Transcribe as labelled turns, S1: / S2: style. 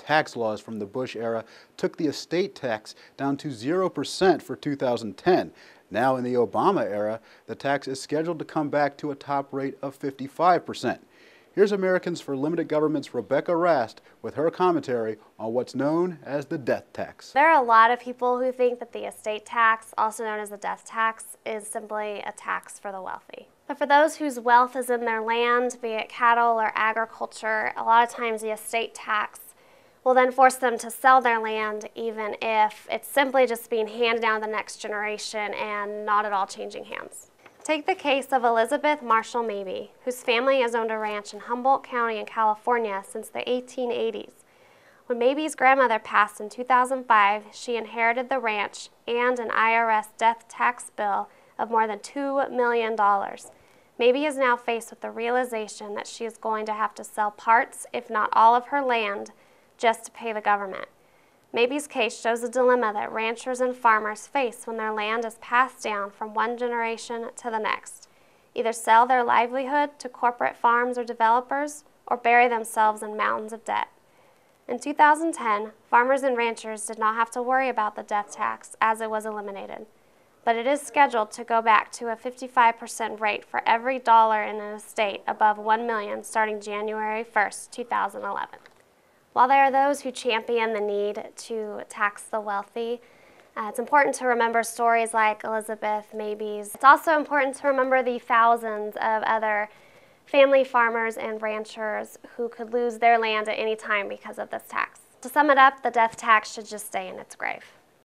S1: tax laws from the Bush era took the estate tax down to 0% for 2010. Now in the Obama era, the tax is scheduled to come back to a top rate of 55%. Here's Americans for Limited Government's Rebekah Rast with her commentary on what's known as the death tax.
S2: There are a lot of people who think that the estate tax, also known as the death tax, is simply a tax for the wealthy. But for those whose wealth is in their land, be it cattle or agriculture, a lot of times the estate tax will then force them to sell their land, even if it's simply just being handed down to the next generation and not at all changing hands. Take the case of Elizabeth Marshall Mabee, whose family has owned a ranch in Humboldt County in California since the 1880s. When Mabee's grandmother passed in 2005, she inherited the ranch and an IRS death tax bill of more than $2 million. Mabee is now faced with the realization that she is going to have to sell parts, if not all of her land, just to pay the government. Mabee's case shows the dilemma that ranchers and farmers face when their land is passed down from one generation to the next. Either sell their livelihood to corporate farms or developers, or bury themselves in mountains of debt. In 2010, farmers and ranchers did not have to worry about the death tax as it was eliminated, but it is scheduled to go back to a 55% rate for every dollar in an estate above $1 million starting January 1st, 2011. While there are those who champion the need to tax the wealthy, it's important to remember stories like Elizabeth Mabee's. It's also important to remember the thousands of other family farmers and ranchers who could lose their land at any time because of this tax. To sum it up, the death tax should just stay in its grave.